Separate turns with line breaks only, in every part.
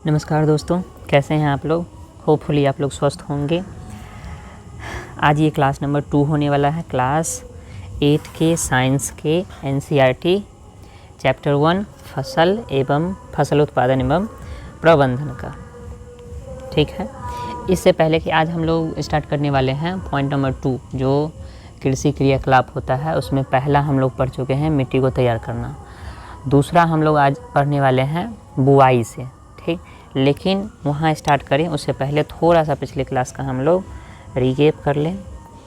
नमस्कार दोस्तों, कैसे हैं आप लोग। होपफुली आप लोग स्वस्थ होंगे। आज ये क्लास नंबर 2 होने वाला है, क्लास 8 के साइंस के एनसीईआरटी चैप्टर 1 फसल एवं फसल उत्पादन एवं प्रबंधन का। ठीक है, इससे पहले कि आज हम लोग स्टार्ट करने वाले हैं पॉइंट नंबर 2 जो कृषि क्रियाकलाप होता है। उसमें पहला हम लोग पढ़ चुके हैं मिट्टी को तैयार करना। दूसरा हम लोग आज पढ़ने वाले हैं बुआई से। ठीक, लेकिन वहाँ स्टार्ट करें उससे पहले थोड़ा सा पिछले क्लास का हम लोग रिकेप कर लें,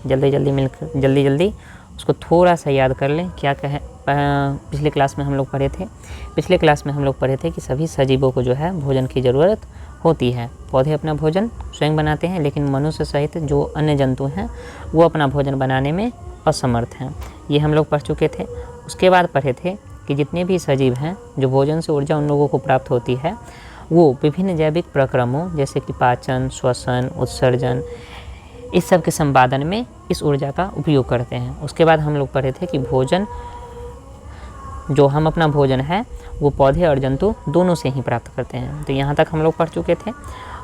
जल्दी उसको थोड़ा सा याद कर लें। क्या कहें, पिछले क्लास में हम लोग पढ़े थे कि सभी सजीवों को जो है भोजन की ज़रूरत होती है। पौधे अपना भोजन स्वयं बनाते हैं, लेकिन मनुष्य सहित जो अन्य जंतु हैं वो अपना भोजन बनाने में असमर्थ हैं। ये हम लोग पढ़ चुके थे। उसके बाद पढ़े थे कि जितने भी सजीव हैं जो भोजन से ऊर्जा उन लोगों को प्राप्त होती है वो विभिन्न जैविक प्रक्रमों जैसे कि पाचन, श्वसन, उत्सर्जन, इस सब के संपादन में इस ऊर्जा का उपयोग करते हैं। उसके बाद हम लोग पढ़े थे कि भोजन, जो हम अपना भोजन है वो पौधे और जंतु दोनों से ही प्राप्त करते हैं। तो यहाँ तक हम लोग पढ़ चुके थे।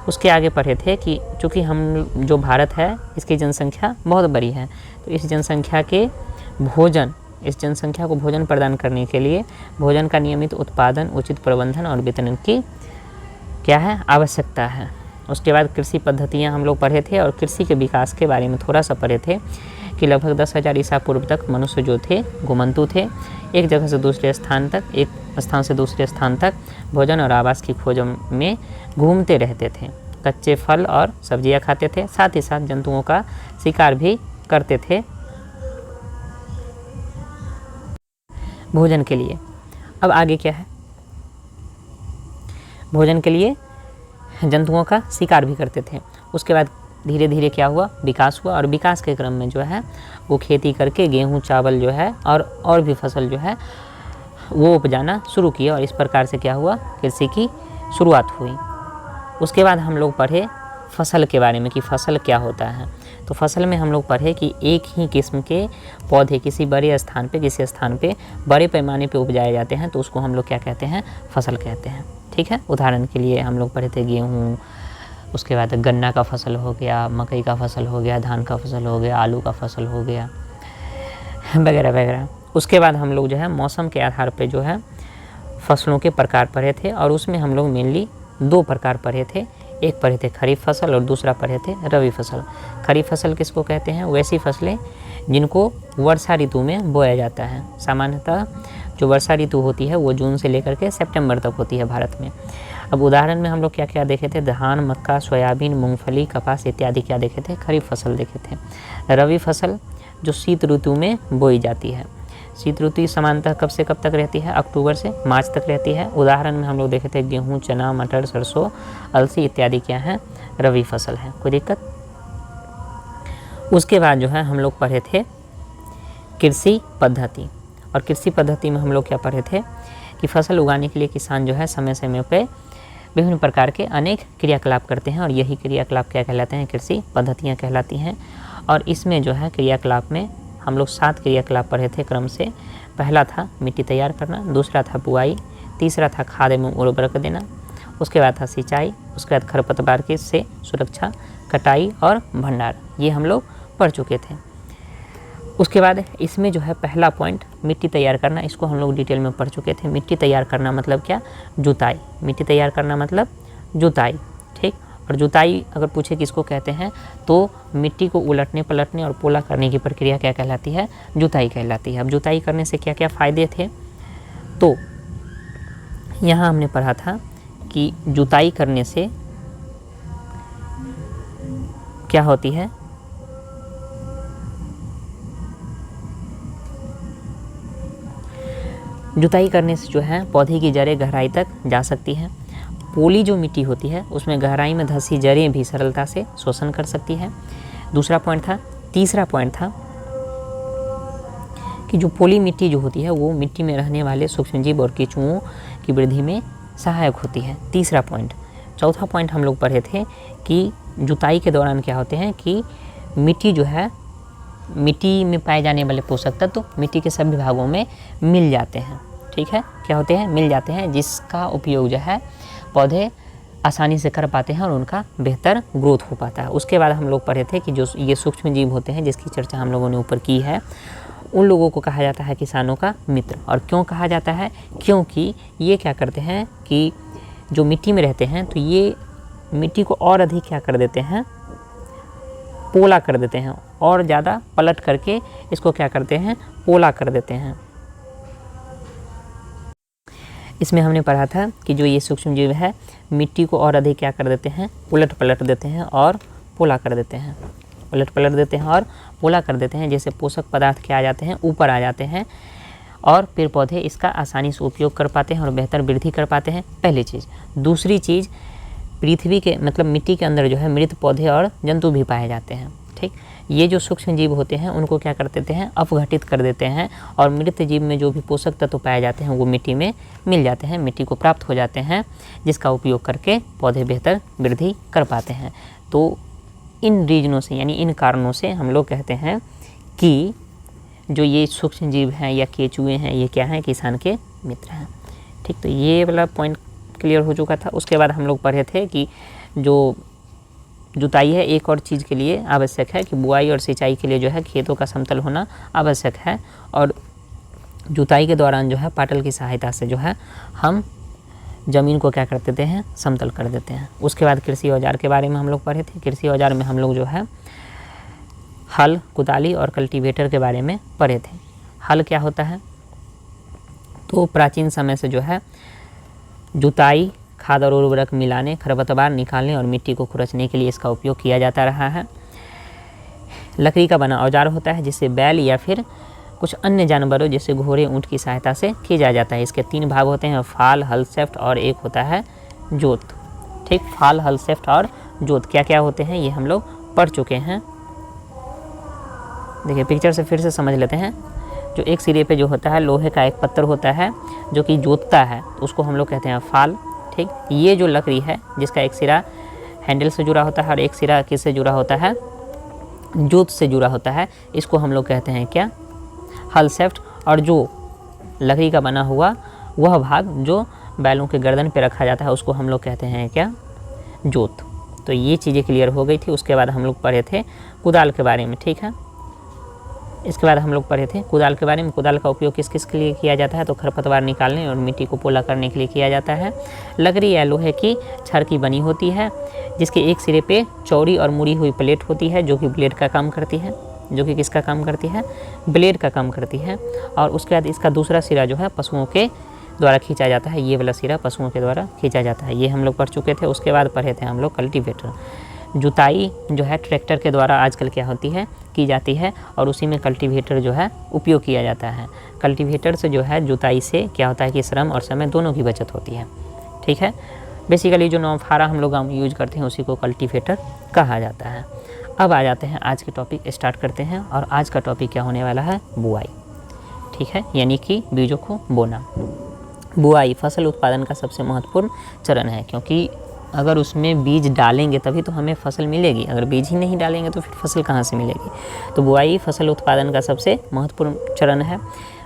उसके आगे पढ़े थे कि चूँकि हम जो भारत है इसकी जनसंख्या बहुत बड़ी है, तो इस जनसंख्या को भोजन प्रदान करने के लिए भोजन का नियमित उत्पादन, उचित प्रबंधन और वितरण की क्या है आवश्यकता है। उसके बाद कृषि पद्धतियाँ हम लोग पढ़े थे और कृषि के विकास के बारे में थोड़ा सा पढ़े थे कि लगभग 10,000 ईसा पूर्व तक मनुष्य जो थे घुमंतु थे। एक जगह से दूसरे स्थान तक, एक स्थान से दूसरे स्थान तक भोजन और आवास की खोज में घूमते रहते थे। कच्चे फल और सब्जियां खाते थे, साथ ही साथ जंतुओं का शिकार भी करते थे भोजन के लिए। अब आगे क्या है, भोजन के लिए जंतुओं का शिकार भी करते थे। उसके बाद धीरे धीरे क्या हुआ, विकास हुआ, और विकास के क्रम में जो है वो खेती करके गेहूँ, चावल जो है और भी फसल जो है वो उपजाना शुरू किया, और इस प्रकार से क्या हुआ, कृषि की शुरुआत हुई। उसके बाद हम लोग पढ़े फसल के बारे में कि फसल क्या होता है। तो फसल में हम लोग पढ़े कि एक ही किस्म के पौधे किसी किसी स्थान पे बड़े पैमाने पे उपजाए जाते हैं, तो उसको हम लोग क्या कहते हैं, फसल कहते हैं। ठीक है, उदाहरण के लिए हम लोग पढ़े थे गेहूँ, उसके बाद गन्ना का फसल हो गया, मकई का फसल हो गया, धान का फसल हो गया, आलू का फसल हो गया, वगैरह वगैरह। उसके बाद हम लोग जो है मौसम के आधार पे जो है फसलों के प्रकार पढ़े थे, और उसमें हम लोग मेनली 2 प्रकार पढ़े थे। एक पढ़े थे खरीफ फसल और दूसरा पढ़े थे रबी फसल। खरीफ फसल किसको कहते हैं, वैसी फसलें जिनको वर्षा ऋतु में बोया जाता है। सामान्यतः जो वर्षा ऋतु होती है वो जून से लेकर के सितंबर तक होती है भारत में। अब उदाहरण में हम लोग क्या क्या देखे थे, धान, मक्का, सोयाबीन, मूंगफली, कपास इत्यादि क्या देखे थे, खरीफ फसल देखे थे। रबी फसल जो शीत ऋतु में बोई जाती है। शीत ऋतु सामान्यतः कब से कब तक रहती है, अक्टूबर से मार्च तक रहती है। उदाहरण में हम लोग देखे थे गेहूँ, चना, मटर, सरसों, अलसी इत्यादि क्या है, रबी फसल है। कोई दिक्कत। उसके बाद जो है हम लोग पढ़े थे कृषि पद्धति, और कृषि पद्धति में हम लोग क्या पढ़े थे कि फसल उगाने के लिए किसान जो है समय समय पे विभिन्न प्रकार के अनेक क्रियाकलाप करते हैं, और यही क्रियाकलाप क्या कहलाते हैं, कृषि पद्धतियाँ कहलाती हैं। और इसमें जो है क्रियाकलाप में हम लोग 7 क्रियाकलाप पढ़े थे क्रम से। पहला था मिट्टी तैयार करना, दूसरा था बुआई, तीसरा था खाद एवं उर्वरक देना, उसके बाद था सिंचाई, उसके बाद खरपतवार के से सुरक्षा, कटाई और भंडार, ये हम लोग पढ़ चुके थे। उसके बाद इसमें जो है पहला पॉइंट मिट्टी तैयार करना, इसको हम लोग डिटेल में पढ़ चुके थे। मिट्टी तैयार करना मतलब क्या, जुताई। मिट्टी तैयार करना मतलब जुताई। ठीक, और जुताई अगर पूछे किसको कहते हैं तो मिट्टी को उलटने पलटने और पोला करने की प्रक्रिया क्या कहलाती है, जुताई कहलाती है। अब जुताई करने से क्या क्या फ़ायदे थे, तो यहाँ हमने पढ़ा था कि जुताई करने से क्या होती है, जुताई करने से जो है पौधे की जड़ें गहराई तक जा सकती हैं। पोली जो मिट्टी होती है उसमें गहराई में धंसी जड़ें भी सरलता से शोषण कर सकती है। दूसरा पॉइंट था। तीसरा पॉइंट था कि जो पोली मिट्टी जो होती है वो मिट्टी में रहने वाले सूक्ष्मजीव और केंचुओं की वृद्धि में सहायक होती है। तीसरा पॉइंट। चौथा पॉइंट हम लोग पढ़े थे कि जुताई के दौरान क्या होते हैं कि मिट्टी जो है, मिट्टी में पाए जाने वाले पोषक तत्व मिट्टी के सभी भागों में मिल जाते हैं। ठीक है, क्या होते हैं, मिल जाते हैं, जिसका उपयोग जो है पौधे आसानी से कर पाते हैं और उनका बेहतर ग्रोथ हो पाता है। उसके बाद हम लोग पढ़े थे कि जो ये सूक्ष्म जीव होते हैं जिसकी चर्चा हम लोगों ने ऊपर की है, उन लोगों को कहा जाता है किसानों का मित्र। और क्यों कहा जाता है? क्योंकि ये क्या करते हैं कि जो मिट्टी में रहते हैं तो ये मिट्टी को और अधिक क्या कर देते हैं, पोला कर देते हैं, और ज़्यादा पलट करके इसको क्या करते हैं, पोला कर देते हैं। इसमें हमने पढ़ा था कि जो ये सूक्ष्म जीव है मिट्टी को और अधिक क्या कर देते हैं, उलट पलट देते हैं और पोला कर देते हैं, उलट पलट देते हैं और पोला कर देते हैं। जैसे पोषक पदार्थ क्या आ जाते हैं, ऊपर आ जाते हैं, और पेड़ पौधे इसका आसानी से उपयोग कर पाते हैं और बेहतर वृद्धि कर पाते हैं, पहली चीज़। दूसरी चीज़, पृथ्वी के मतलब मिट्टी के अंदर जो है मृत पौधे और जंतु भी पाए जाते हैं। ठीक, ये जो सूक्ष्म जीव होते हैं उनको क्या कर देते हैं, अपघटित कर देते हैं, और मृत जीव में जो भी पोषक तत्व पाए जाते हैं वो मिट्टी में मिल जाते हैं, मिट्टी को प्राप्त हो जाते हैं, जिसका उपयोग करके पौधे बेहतर वृद्धि कर पाते हैं। तो इन रीजनों से यानी इन कारणों से हम लोग कहते हैं कि जो ये सूक्ष्म जीव हैं या केचुए हैं ये क्या हैं, किसान के मित्र हैं। ठीक, तो ये वाला पॉइंट क्लियर हो चुका था। उसके बाद हम लोग पढ़े थे कि जो जुताई है एक और चीज़ के लिए आवश्यक है कि बुआई और सिंचाई के लिए जो है खेतों का समतल होना आवश्यक है, और जुताई के दौरान जो है पाटल की सहायता से जो है हम ज़मीन को क्या कर देते हैं, समतल कर देते हैं। उसके बाद कृषि औजार के बारे में हम लोग पढ़े थे। कृषि औजार में हम लोग जो है हल, कुदाली और कल्टीवेटर के बारे में पढ़े थे। हल क्या होता है, तो प्राचीन समय से जो है जुताई, खाद और उर्वरक मिलाने, खरपतवार निकालने और मिट्टी को खुरचने के लिए इसका उपयोग किया जाता रहा है। लकड़ी का बना औजार होता है जिसे बैल या फिर कुछ अन्य जानवरों जैसे घोड़े, ऊंट की सहायता से खींचा जाता है। इसके 3 भाग होते हैं, फाल, हल, शेफ्ट और एक होता है जोत। ठीक, फाल, हल, शेफ्ट और जोत क्या क्या होते हैं ये हम लोग पढ़ चुके हैं। देखिए पिक्चर से फिर से समझ लेते हैं। जो एक सिरे पे जो होता है लोहे का एक पत्थर होता है जो कि जोतता है, तो उसको हम लोग कहते हैं फाल। ठीक, ये जो लकड़ी है जिसका एक सिरा हैंडल से जुड़ा होता है और एक सिरा किससे जुड़ा होता है, जोत से जुड़ा होता है, इसको हम लोग कहते हैं क्या, हल, शेफ्ट। और जो लकड़ी का बना हुआ वह भाग जो बैलों के गर्दन पे रखा जाता है उसको हम लोग कहते हैं क्या, जोत। तो ये चीज़ें क्लियर हो गई थी। उसके बाद हम लोग पढ़े थे कुदाल के बारे में। ठीक है, इसके बाद हम लोग पढ़े थे कुदाल के बारे में। कुदाल का उपयोग किस किस के लिए किया जाता है, तो खरपतवार निकालने और मिट्टी को पोला करने के लिए किया जाता है। लकड़ी या लोहे की छड़ की बनी होती है जिसके एक सिरे पे चौड़ी और मुड़ी हुई प्लेट होती है जो कि ब्लेड का काम करती है, जो कि किसका काम करती है, ब्लेड का काम करती है। और उसके बाद इसका दूसरा सिरा जो है पशुओं के द्वारा खींचा जाता है, ये वाला सिरा पशुओं के द्वारा खींचा जाता है, ये हम लोग पढ़ चुके थे। उसके बाद पढ़े थे हम लोग कल्टीवेटर। जुताई जो है ट्रैक्टर के द्वारा आजकल क्या होती है, की जाती है, और उसी में कल्टीवेटर जो है उपयोग किया जाता है। कल्टीवेटर से जो है जुताई से क्या होता है कि श्रम और समय दोनों की बचत होती है। ठीक है, बेसिकली जो नौफारा हम लोग यूज करते हैं उसी को कल्टीवेटर कहा जाता है। अब आ जाते हैं आज के टॉपिक स्टार्ट करते हैं, और आज का टॉपिक क्या होने वाला है, बुआई। ठीक है, यानी कि बीजों को बोना। बुआई फसल उत्पादन का सबसे महत्वपूर्ण चरण है, क्योंकि अगर उसमें बीज डालेंगे तभी तो हमें फसल मिलेगी, अगर बीज ही नहीं डालेंगे तो फिर फसल कहाँ से मिलेगी। तो बुआई फसल उत्पादन का सबसे महत्वपूर्ण चरण है।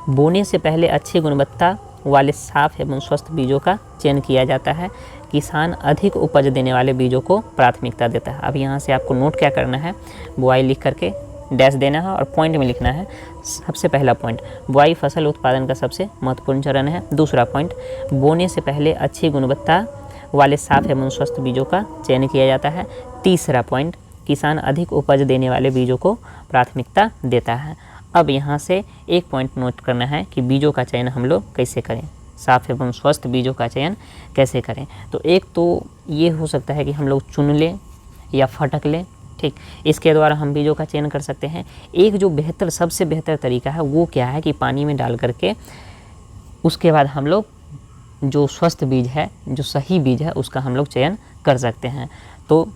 बोने से पहले अच्छी गुणवत्ता वाले साफ एवं स्वस्थ बीजों का चयन किया जाता है। किसान अधिक उपज देने वाले बीजों को प्राथमिकता देता है। अब यहाँ से आपको नोट क्या करना है, बुआई लिख करके डैश देना है और पॉइंट में लिखना है। सबसे पहला पॉइंट, बुआई फसल उत्पादन का सबसे महत्वपूर्ण चरण है। दूसरा पॉइंट, बोने से पहले अच्छी गुणवत्ता वाले साफ एवं स्वस्थ बीजों का चयन किया जाता है। तीसरा पॉइंट, किसान अधिक उपज देने वाले बीजों को प्राथमिकता देता है। अब यहाँ से एक पॉइंट नोट करना है कि बीजों का चयन हम लोग कैसे करें, साफ एवं स्वस्थ बीजों का चयन कैसे करें। तो एक तो ये हो सकता है कि हम लोग चुन लें या फटक लें। ठीक, इसके द्वारा हम बीजों का चयन कर सकते हैं। एक जो बेहतर सबसे बेहतर तरीका है वो क्या है कि पानी में डाल करके उसके बाद हम लोग जो स्वस्थ बीज है, जो सही बीज है, उसका हम लोग चयन कर सकते हैं। तो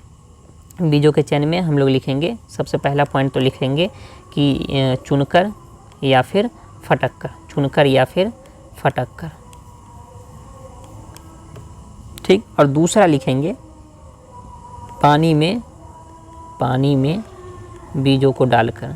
बीजों के चयन में हम लोग लिखेंगे, सबसे पहला पॉइंट तो लिखेंगे कि चुनकर या फिर फटक कर, चुनकर या फिर फटक कर। ठीक, और दूसरा लिखेंगे पानी में बीजों को डालकर,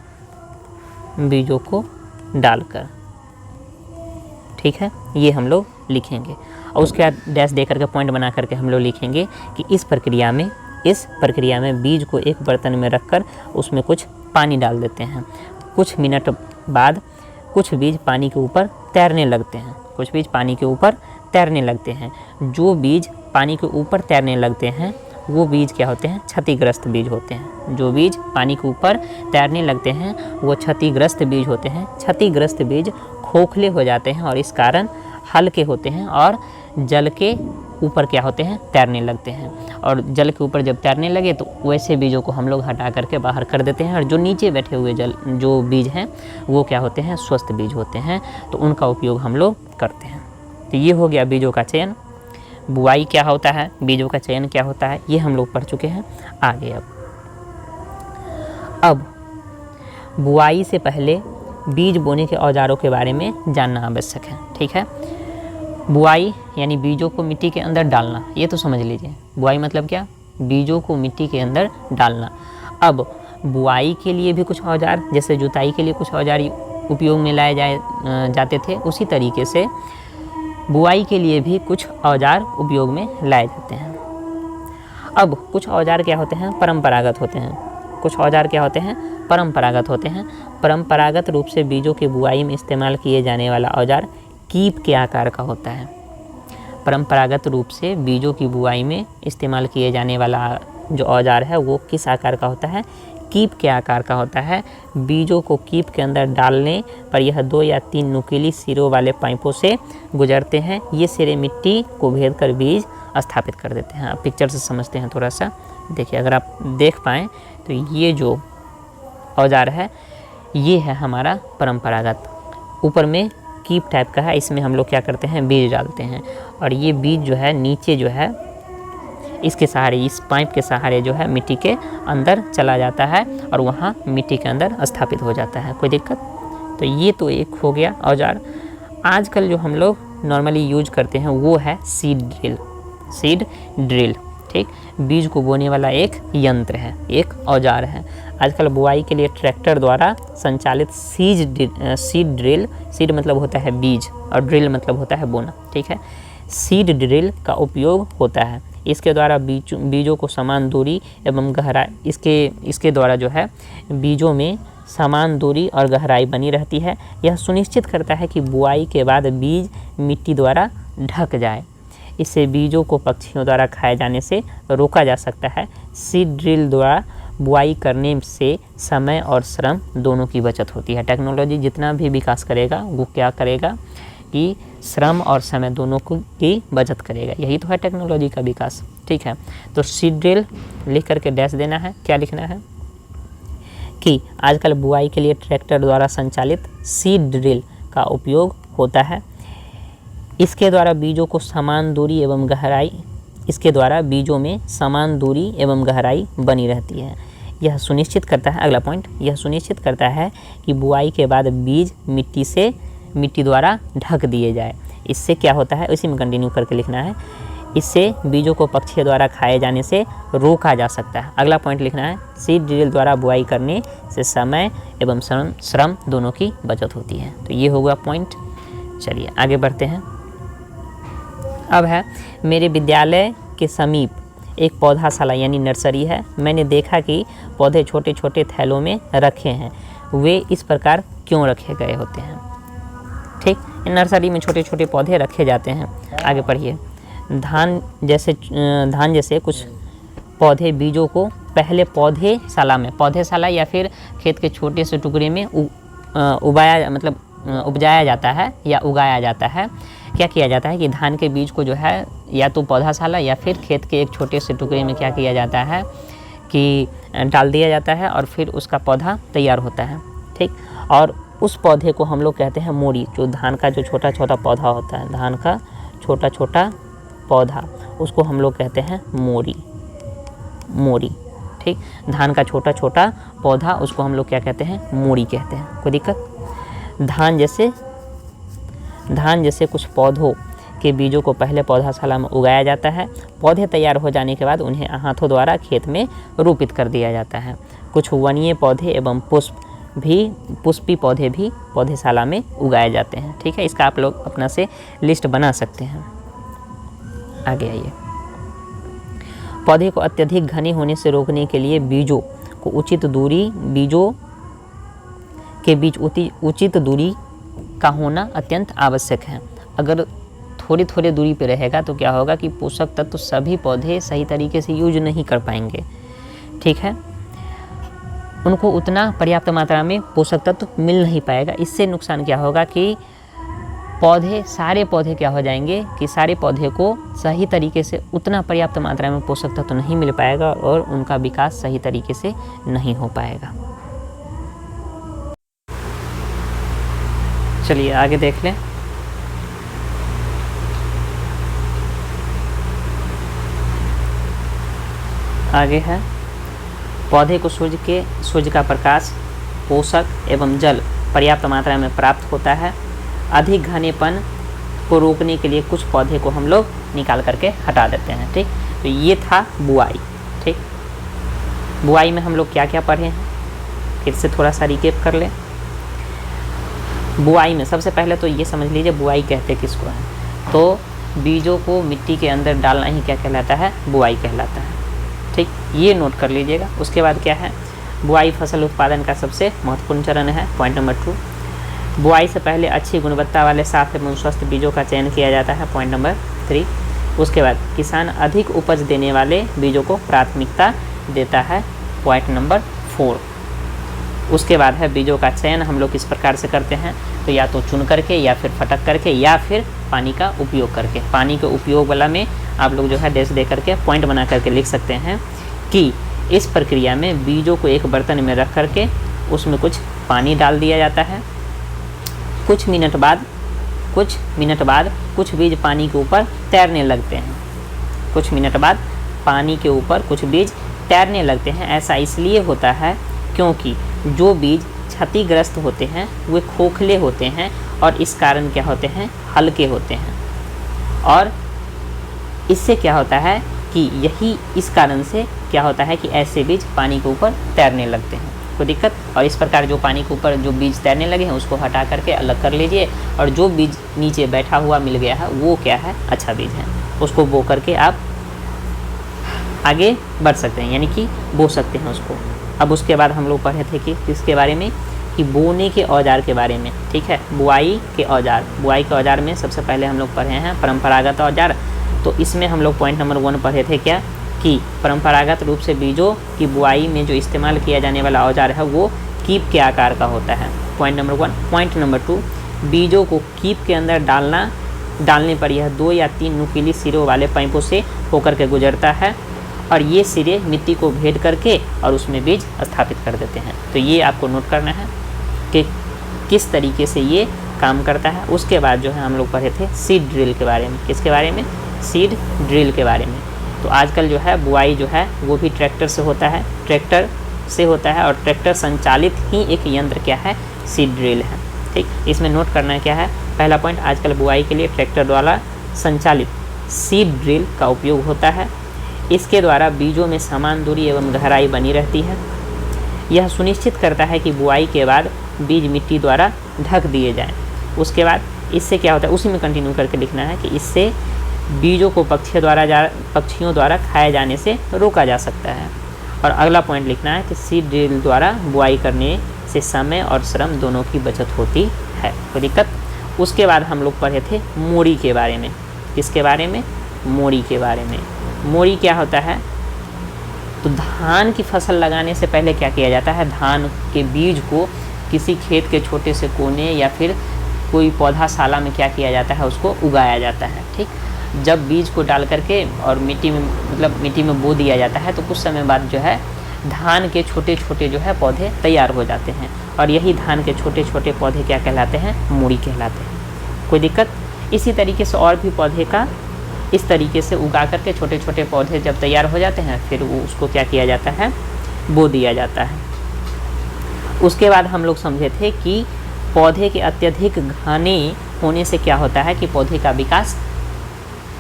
ठीक है, ये हम लोग लिखेंगे। और उसके बाद डैश दे करके पॉइंट बना करके हम लोग लिखेंगे कि इस प्रक्रिया में बीज को एक बर्तन में रखकर उसमें कुछ पानी डाल देते हैं। कुछ मिनट बाद कुछ बीज पानी के ऊपर तैरने लगते हैं। कुछ बीज पानी के ऊपर तैरने लगते हैं। जो बीज पानी के ऊपर तैरने लगते हैं वो बीज क्या होते हैं? क्षतिग्रस्त बीज होते हैं। जो बीज पानी के ऊपर तैरने लगते हैं वो क्षतिग्रस्त बीज होते हैं। क्षतिग्रस्त बीज खोखले हो जाते हैं और इस कारण हल्के होते हैं और जल के ऊपर क्या होते हैं? तैरने लगते हैं। और जल के ऊपर जब तैरने लगे तो वैसे बीजों को हम लोग हटा करके बाहर कर देते हैं और जो नीचे बैठे हुए जो बीज हैं वो क्या होते हैं? स्वस्थ बीज होते हैं। तो उनका उपयोग हम लोग करते हैं। तो ये हो गया बीजों का चयन। बुआई क्या होता है, बीजों का चयन क्या होता है, ये हम लोग पढ़ चुके हैं। आगे अब बुआई से पहले बीज बोने के औजारों के बारे में जानना आवश्यक है। ठीक है, बुआई यानी बीजों को मिट्टी के अंदर डालना, ये तो समझ लीजिए। बुआई मतलब क्या? बीजों को मिट्टी के अंदर डालना। अब बुआई के लिए भी कुछ औजार, जैसे जुताई के लिए कुछ औजार उपयोग में लाए जाते थे, उसी तरीके से बुआई के लिए भी कुछ औजार उपयोग में लाए जाते हैं। अब कुछ औजार क्या होते हैं? परंपरागत होते हैं। कुछ औजार क्या होते हैं? परंपरागत होते हैं। परंपरागत रूप से बीजों की बुआई में इस्तेमाल किए जाने वाला औजार कीप के आकार का होता है। परंपरागत रूप से बीजों की बुआई में इस्तेमाल किए जाने वाला जो औजार है वो किस आकार का होता है? कीप के आकार का होता है। बीजों को कीप के अंदर डालने पर यह 2 या 3 नुकीली सिरों वाले पाइपों से गुजरते हैं। ये सिरे मिट्टी को भेद कर बीज स्थापित कर देते हैं। अब पिक्चर से समझते हैं थोड़ा सा। देखिए, अगर आप देख पाएँ तो ये जो औजार है ये है हमारा परंपरागत। ऊपर में कीप टाइप का है, इसमें हम लोग क्या करते हैं? बीज डालते हैं। और ये बीज जो है नीचे जो है इसके सहारे, इस पाइप के सहारे जो है मिट्टी के अंदर चला जाता है और वहाँ मिट्टी के अंदर स्थापित हो जाता है। कोई दिक्कत? तो ये तो एक हो गया औजार। आजकल जो हम लोग नॉर्मली यूज करते हैं वो है सीड ड्रिल। ठीक, बीज को बोने वाला एक यंत्र है, एक औजार है। आजकल बुआई के लिए ट्रैक्टर द्वारा संचालित सीड ड्रिल, सीड मतलब होता है बीज और ड्रिल मतलब होता है बोना। ठीक है, सीड ड्रिल का उपयोग होता है। इसके द्वारा बीजों को समान दूरी एवं गहराई इसके द्वारा जो है बीजों में समान दूरी और गहराई बनी रहती है। यह सुनिश्चित करता है कि बुआई के बाद बीज मिट्टी द्वारा ढक जाए। इससे बीजों को पक्षियों द्वारा खाए जाने से रोका जा सकता है। सीड ड्रिल द्वारा बुआई करने से समय और श्रम दोनों की बचत होती है। टेक्नोलॉजी जितना भी विकास करेगा वो क्या करेगा कि श्रम और समय दोनों की बचत करेगा। यही तो है टेक्नोलॉजी का विकास। ठीक है, तो सीड ड्रिल लिख करके डैश देना है। क्या लिखना है कि आजकल बुआई के लिए ट्रैक्टर द्वारा संचालित सीड ड्रिल का उपयोग होता है। इसके द्वारा बीजों को समान दूरी एवं गहराई इसके द्वारा बीजों में समान दूरी एवं गहराई बनी रहती है। यह सुनिश्चित करता है, अगला पॉइंट, यह सुनिश्चित करता है कि बुआई के बाद बीज मिट्टी द्वारा ढक दिए जाए। इससे क्या होता है, इसी में कंटिन्यू करके लिखना है। इससे बीजों को पक्षियों द्वारा खाए जाने से रोका जा सकता है। अगला पॉइंट लिखना है, सीड ड्रिल द्वारा बुआई करने से समय एवं श्रम दोनों की बचत होती है। तो ये होगा पॉइंट। चलिए आगे बढ़ते हैं। अब है, मेरे विद्यालय के समीप एक पौधाशाला यानी नर्सरी है। मैंने देखा कि पौधे छोटे छोटे थैलों में रखे हैं। वे इस प्रकार क्यों रखे गए होते हैं? ठीक, नर्सरी में छोटे छोटे पौधे रखे जाते हैं। आगे पढ़िए। धान जैसे कुछ पौधे बीजों को पहले पौधेशाला या फिर खेत के छोटे से टुकड़े में उपजाया जाता है या उगाया जाता है। क्या किया जाता है कि धान के बीज को जो है या तो पौधाशाला या फिर खेत के एक छोटे से टुकड़े में क्या किया जाता है कि डाल दिया जाता है और फिर उसका पौधा तैयार होता है। ठीक, और उस पौधे को हम लोग कहते हैं मोड़ी। जो धान का जो छोटा छोटा पौधा होता है, धान का छोटा छोटा पौधा, उसको हम लोग कहते हैं मोड़ी। ठीक, धान का छोटा छोटा पौधा, उसको हम लोग क्या कहते हैं? मोड़ी कहते हैं। कोई दिक्कत? धान जैसे कुछ पौधों के बीजों को पहले पौधाशाला में उगाया जाता है। पौधे तैयार हो जाने के बाद उन्हें हाथों द्वारा खेत में रोपित कर दिया जाता है। कुछ वनीय पौधे एवं पुष्पी पौधे भी पौधेशाला में उगाए जाते हैं। ठीक है, इसका आप लोग अपना से लिस्ट बना सकते हैं। आगे आइए। पौधे को अत्यधिक घने होने से रोकने के लिए बीजों को बीजों के बीच उचित दूरी का होना अत्यंत आवश्यक है। अगर थोड़ी थोड़ी दूरी पे रहेगा तो क्या होगा कि पोषक तत्व सभी पौधे सही तरीके से यूज नहीं कर पाएंगे, ठीक है, उनको उतना पर्याप्त मात्रा में पोषक तत्व मिल नहीं पाएगा। इससे नुकसान क्या होगा कि सारे पौधे क्या हो जाएंगे कि सारे पौधे को सही तरीके से उतना पर्याप्त मात्रा में पोषक तत्व नहीं मिल पाएगा और उनका विकास सही तरीके से नहीं हो पाएगा। चलिए आगे देख लें। आगे है, पौधे को सूर्य का प्रकाश, पोषक एवं जल पर्याप्त मात्रा में प्राप्त होता है। अधिक घनेपन को रोकने के लिए कुछ पौधे को हम लोग निकाल करके हटा देते हैं, ठीक। तो ये था बुआई, ठीक। बुआई में हम लोग क्या क्या पढ़े हैं, फिर से थोड़ा सा रिकेप कर लें। बुआई में सबसे पहले तो ये समझ लीजिए बुआई कहते किसको है। तो बीजों को मिट्टी के अंदर डालना ही क्या कहलाता है, बुआई कहलाता है, ठीक। ये नोट कर लीजिएगा। उसके बाद क्या है, बुआई फसल उत्पादन का सबसे महत्वपूर्ण चरण है, पॉइंट नंबर 2। बुआई से पहले अच्छी गुणवत्ता वाले साफ एवं स्वस्थ बीजों का चयन किया जाता है, पॉइंट नंबर 3। उसके बाद किसान अधिक उपज देने वाले बीजों को प्राथमिकता देता है, पॉइंट नंबर 4। उसके बाद है बीजों का चयन हम लोग किस प्रकार से करते हैं, तो या तो चुन करके या फिर फटक करके या फिर पानी का उपयोग करके। पानी के उपयोग वाला में आप लोग जो है डैश दे करके पॉइंट बना करके लिख सकते हैं कि इस प्रक्रिया में बीजों को एक बर्तन में रख करके उसमें कुछ पानी डाल दिया जाता है। कुछ मिनट बाद कुछ बीज पानी के ऊपर तैरने लगते हैं। कुछ मिनट बाद पानी के ऊपर कुछ बीज तैरने लगते हैं। ऐसा इसलिए होता है क्योंकि जो बीज क्षतिग्रस्त होते हैं वे खोखले होते हैं और इस कारण क्या होते हैं, हल्के होते हैं। और इससे क्या होता है कि इस कारण से क्या होता है कि ऐसे बीज पानी के ऊपर तैरने लगते हैं, कोई दिक्कत। और इस प्रकार जो पानी के ऊपर जो बीज तैरने लगे हैं उसको हटा करके अलग कर लीजिए और जो बीज नीचे बैठा हुआ मिल गया है वो क्या है, अच्छा बीज है, उसको बो करके आप आगे बढ़ सकते हैं, यानी कि बो सकते हैं उसको। अब उसके बाद हम लोग पढ़े थे कि किसके बारे में, कि बोने के औजार के बारे में, ठीक है। बुआई के औजार में सबसे पहले हम लोग पढ़े हैं परंपरागत औजार। तो इसमें हम लोग पॉइंट नंबर 1 पढ़े थे क्या, कि परंपरागत रूप से बीजों की बुआई में जो इस्तेमाल किया जाने वाला औजार है वो कीप के आकार का होता है, पॉइंट नंबर 1। पॉइंट नंबर 2, बीजों को कीप के अंदर डालने पर यह 2 या 3 नुकीली सिरों वाले पाइपों से होकर के गुजरता है और ये सिरे मिट्टी को भेद करके और उसमें बीज स्थापित कर देते हैं। तो ये आपको नोट करना है कि किस तरीके से ये काम करता है। उसके बाद जो है हम लोग पढ़े थे सीड ड्रिल के बारे में। किसके बारे में, सीड ड्रिल के बारे में। तो आजकल जो है बुआई जो है वो भी ट्रैक्टर से होता है, और ट्रैक्टर संचालित ही एक यंत्र क्या है, सीड ड्रिल है, ठीक। इसमें नोट करना है क्या है, पहला पॉइंट, आजकल बुआई के लिए ट्रैक्टर द्वारा संचालित सीड ड्रिल का उपयोग होता है। इसके द्वारा बीजों में समान दूरी एवं गहराई बनी रहती है। यह सुनिश्चित करता है कि बुआई के बाद बीज मिट्टी द्वारा ढक दिए जाएं। उसके बाद इससे क्या होता है, उसी में कंटिन्यू करके लिखना है कि इससे बीजों को पक्षियों द्वारा खाए जाने से रोका जा सकता है। और अगला पॉइंट लिखना है कि सीड ड्रिल द्वारा बुआई करने से समय और श्रम दोनों की बचत होती है, कोई दिक्कत। उसके बाद हम लोग पढ़े थे मोड़ी के बारे में। किसके बारे में, मोड़ी के बारे में। मोड़ी क्या होता है, तो धान की फसल लगाने से पहले क्या किया जाता है, धान के बीज को किसी खेत के छोटे से कोने या फिर कोई पौधाशाला में क्या किया जाता है, उसको उगाया जाता है, ठीक। जब बीज को डाल करके और मिट्टी में बो दिया जाता है तो कुछ समय बाद जो है धान के छोटे छोटे जो है पौधे तैयार हो जाते हैं और यही धान के छोटे छोटे पौधे क्या कहलाते हैं, मूड़ी कहलाते हैं, कोई दिक्कत। इसी तरीके से और भी पौधे का इस तरीके से उगा करके छोटे छोटे पौधे जब तैयार हो जाते हैं फिर वो उसको क्या किया जाता है, बो दिया जाता है। उसके बाद हम लोग समझे थे कि पौधे के अत्यधिक घने होने से क्या होता है कि पौधे का विकास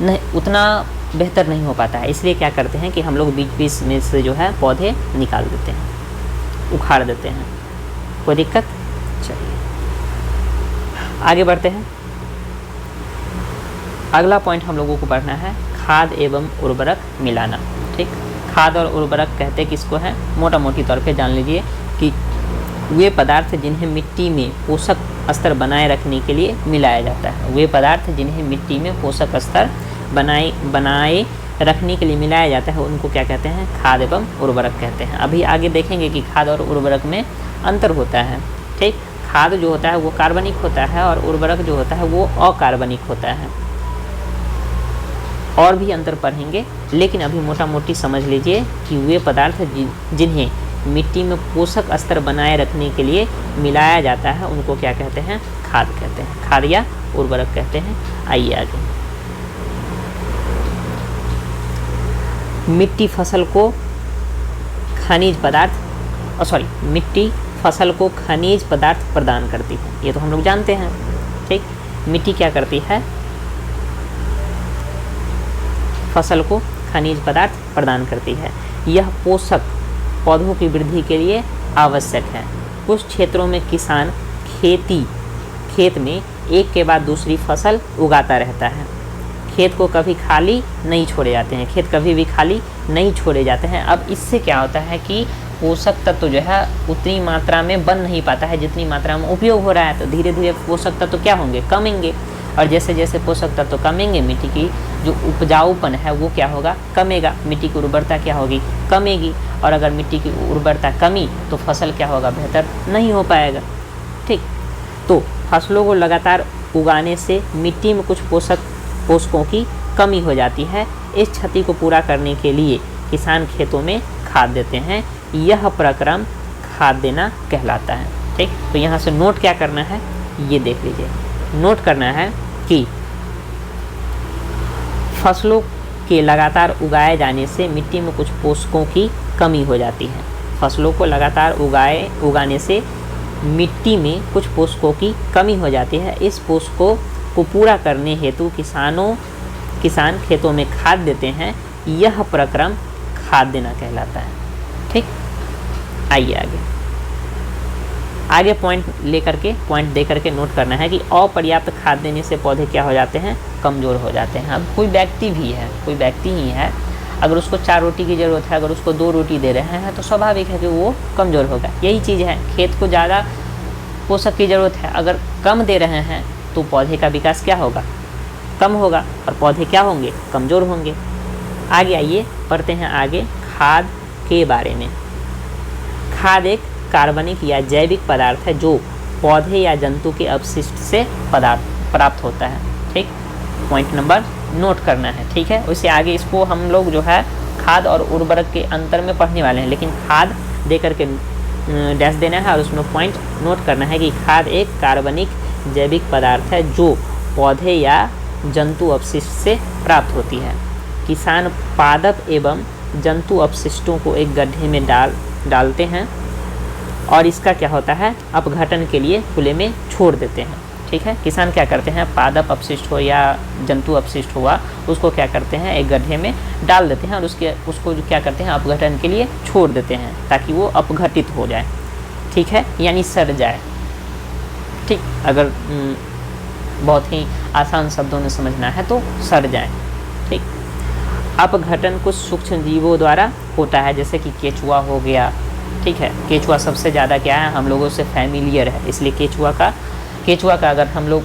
नहीं उतना बेहतर नहीं हो पाता है। इसलिए क्या करते हैं कि हम लोग बीच बीच में से जो है पौधे निकाल देते हैं, उखाड़ देते हैं, कोई दिक्कत। चलिए आगे बढ़ते हैं। अगला पॉइंट हम लोगों को पढ़ना है खाद एवं उर्वरक मिलाना। ठीक, खाद और उर्वरक कहते किसको है, मोटा मोटी तौर पे जान लीजिए कि वे पदार्थ जिन्हें मिट्टी में पोषक स्तर बनाए रखने के लिए मिलाया जाता है। वे पदार्थ जिन्हें मिट्टी में पोषक स्तर बनाए रखने के लिए मिलाया जाता है उनको क्या कहते हैं, खाद एवं उर्वरक कहते हैं। अभी आगे देखेंगे कि खाद और उर्वरक में अंतर होता है। ठीक, खाद जो होता है वो कार्बनिक होता है और उर्वरक जो होता है वो अकार्बनिक होता है। और भी अंतर पढ़ेंगे, लेकिन अभी मोटा मोटी समझ लीजिए कि वे पदार्थ जिन्हें मिट्टी में पोषक स्तर बनाए रखने के लिए मिलाया जाता है उनको क्या कहते हैं, खाद कहते हैं, खाद या उर्वरक कहते हैं। आइए आगे। मिट्टी फसल को खनिज पदार्थ मिट्टी फसल को खनिज पदार्थ प्रदान करती है, ये तो हम लोग जानते हैं। ठीक, मिट्टी क्या करती है, फसल को खनिज पदार्थ प्रदान करती है। यह पोषक पौधों की वृद्धि के लिए आवश्यक है। कुछ क्षेत्रों में किसान खेत में एक के बाद दूसरी फसल उगाता रहता है। खेत को कभी खाली नहीं छोड़े जाते हैं, खेत कभी भी खाली नहीं छोड़े जाते हैं। अब इससे क्या होता है कि पोषक तत्व जो है उतनी मात्रा में बन नहीं पाता है जितनी मात्रा में उपयोग हो रहा है, तो धीरे धीरे पोषक तत्व क्या होंगे, कमेंगे। और जैसे जैसे पोषक तत्व कमेंगे मिट्टी की जो उपजाऊपन है वो क्या होगा, कमेगा। मिट्टी की उर्वरता क्या होगी, कमेगी। और अगर मिट्टी की उर्वरता कमी तो फसल क्या होगा, बेहतर नहीं हो पाएगा। ठीक, तो फसलों को लगातार उगाने से मिट्टी में कुछ पोषकों की कमी हो जाती है। इस क्षति को पूरा करने के लिए किसान खेतों में खाद देते हैं। यह प्रक्रम खाद देना कहलाता है। ठीक, तो यहाँ से नोट क्या करना है, ये देख लीजिए। नोट करना है कि फसलों के लगातार उगाए जाने से मिट्टी में कुछ पोषकों की कमी हो जाती है। फसलों को लगातार उगाने से मिट्टी में कुछ पोषकों की कमी हो जाती है। इस पोषकों को पूरा करने हेतु किसान खेतों में खाद देते हैं। यह प्रक्रम खाद देना कहलाता है। ठीक, आइए आगे पॉइंट दे करके नोट करना है कि अपर्याप्त खाद देने से पौधे क्या हो जाते हैं, कमज़ोर हो जाते हैं। अब कोई व्यक्ति ही है, अगर उसको 4 रोटी की ज़रूरत है, अगर उसको 2 रोटी दे रहे हैं तो स्वाभाविक है कि वो कमज़ोर होगा। यही चीज़ है, खेत को ज़्यादा पोषक की ज़रूरत है, अगर कम दे रहे हैं तो पौधे का विकास क्या होगा, कम होगा और पौधे क्या होंगे, कमज़ोर होंगे। आगे आइए पढ़ते हैं आगे खाद के बारे में। खाद एक कार्बनिक या जैविक पदार्थ है जो पौधे या जंतु के अपशिष्ट से प्राप्त होता है। ठीक, पॉइंट नंबर नोट करना है। ठीक है, उससे आगे इसको हम लोग जो है खाद और उर्वरक के अंतर में पढ़ने वाले हैं, लेकिन खाद दे करके डैश देना है और उसमें पॉइंट नोट करना है कि खाद एक कार्बनिक जैविक पदार्थ है जो पौधे या जंतु अपशिष्ट से प्राप्त होती है। किसान पादप एवं जंतु अपशिष्टों को एक गड्ढे में डालते हैं और इसका क्या होता है, अपघटन के लिए खुले में छोड़ देते हैं। ठीक है, किसान क्या करते हैं, पादप अपशिष्ट हो या जंतु अपशिष्ट हुआ उसको क्या करते हैं, एक गड्ढे में डाल देते हैं और उसको जो क्या करते हैं, अपघटन के लिए छोड़ देते हैं ताकि वो अपघटित हो जाए। ठीक है, यानी सड़ जाए। ठीक, अगर बहुत ही आसान शब्दों में समझना है तो सड़ जाए। ठीक, अपघटन कुछ सूक्ष्म जीवों द्वारा होता है, जैसे कि केचुआ हो गया। ठीक है, केचुआ सबसे ज़्यादा क्या है, हम लोगों से फैमिलियर है, इसलिए केचुआ का अगर हम लोग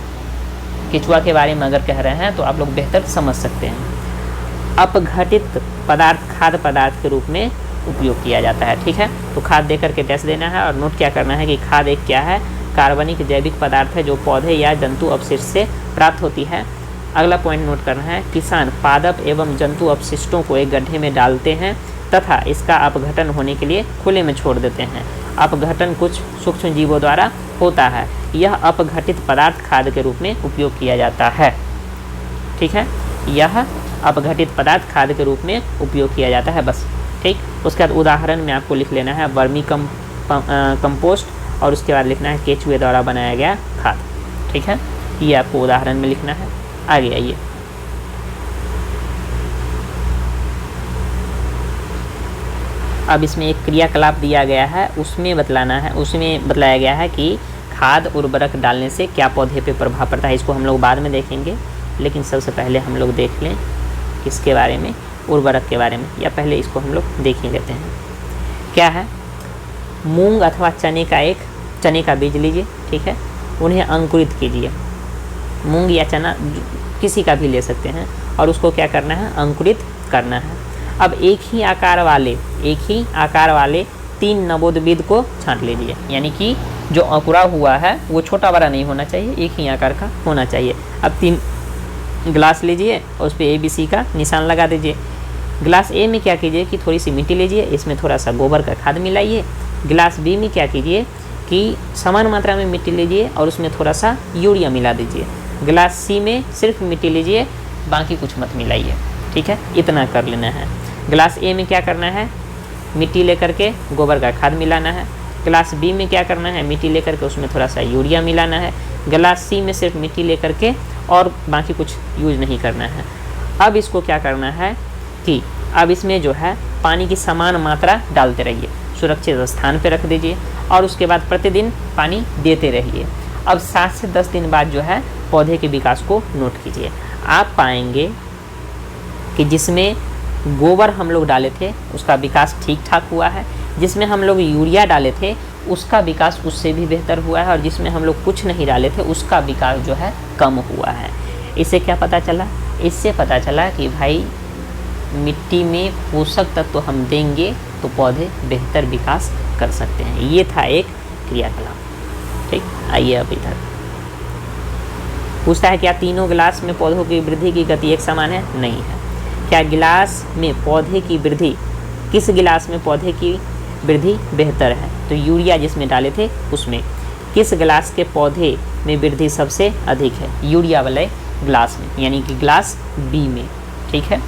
केचुआ के बारे में अगर कह रहे हैं तो आप लोग बेहतर समझ सकते हैं। अपघटित पदार्थ खाद्य पदार्थ के रूप में उपयोग किया जाता है। ठीक है, तो खाद दे करके डैश देना है और नोट क्या करना है कि खाद एक क्या है, कार्बनिक जैविक पदार्थ है जो पौधे या जंतु अपशिष्ट से प्राप्त होती है। अगला पॉइंट नोट करना है, किसान पादप एवं जंतु अपशिष्टों को एक गड्ढे में डालते हैं तथा इसका अपघटन होने के लिए खुले में छोड़ देते हैं। अपघटन कुछ सूक्ष्म जीवों द्वारा होता है। यह अपघटित पदार्थ खाद के रूप में उपयोग किया जाता है। ठीक है, यह अपघटित पदार्थ खाद के रूप में उपयोग किया जाता है, बस। ठीक, उसके बाद उदाहरण में आपको लिख लेना है वर्मी कंपोस्ट और उसके बाद लिखना है केचुए द्वारा बनाया गया खाद। ठीक है, ये आपको उदाहरण में लिखना है। आगे आइए, अब इसमें एक क्रियाकलाप दिया गया है, उसमें बतलाया गया है कि खाद उर्वरक डालने से क्या पौधे पे प्रभाव पड़ता है। इसको हम लोग बाद में देखेंगे, लेकिन सबसे पहले हम लोग देख लें किसके बारे में, उर्वरक के बारे में। या पहले इसको हम लोग देख ही लेते हैं। क्या है, मूंग अथवा चने का बीज लीजिए, ठीक है, उन्हें अंकुरित कीजिए। मूंग या चना किसी का भी ले सकते हैं, और उसको क्या करना है, अंकुरित करना है। अब एक ही आकार वाले 3 नवोद्भिद को छांट लीजिए, यानी कि जो अंकुरा हुआ है वो छोटा बड़ा नहीं होना चाहिए, एक ही आकार का होना चाहिए। अब 3 गिलास लीजिए और उस पर ABC का निशान लगा दीजिए। गिलास ए में क्या कीजिए कि थोड़ी सी मिट्टी लीजिए, इसमें थोड़ा सा गोबर का खाद मिलाइए। गिलास बी में क्या कीजिए कि समान मात्रा में मिट्टी लीजिए और उसमें थोड़ा सा यूरिया मिला दीजिए। गिलास सी में सिर्फ मिट्टी लीजिए, बाकी कुछ मत मिलाइए, ठीक है, इतना कर लेना है। गिलास ए में क्या करना है, मिट्टी लेकर के गोबर का खाद मिलाना है। गिलास बी में क्या करना है, मिट्टी लेकर के उसमें थोड़ा सा यूरिया मिलाना है। गिलास सी में सिर्फ मिट्टी लेकर के और बाकी कुछ यूज नहीं करना है। अब इसको क्या करना है कि अब इसमें जो है पानी की समान मात्रा डालते रहिए, सुरक्षित स्थान पर रख दीजिए और उसके बाद प्रतिदिन पानी देते रहिए। अब 7 से 10 दिन बाद जो है पौधे के विकास को नोट कीजिए। आप पाएंगे कि जिसमें गोबर हम लोग डाले थे उसका विकास ठीक ठाक हुआ है, जिसमें हम लोग यूरिया डाले थे उसका विकास उससे भी बेहतर हुआ है, और जिसमें हम लोग कुछ नहीं डाले थे उसका विकास जो है कम हुआ है। इससे क्या पता चला, इससे पता चला कि भाई मिट्टी में पोषक तत्व हम देंगे तो पौधे बेहतर विकास कर सकते हैं। ये था एक क्रियाकलाप, ठीक। आइए अब इधर पूछता है क्या तीनों गिलास में पौधों की वृद्धि की गति एक समान है? नहीं है। क्या गिलास में पौधे की वृद्धि, किस गिलास में पौधे की वृद्धि बेहतर है? तो यूरिया जिसमें डाले थे उसमें। किस गिलास के पौधे में वृद्धि सबसे अधिक है? यूरिया वाले गिलास में, यानी कि गिलास बी में, ठीक है।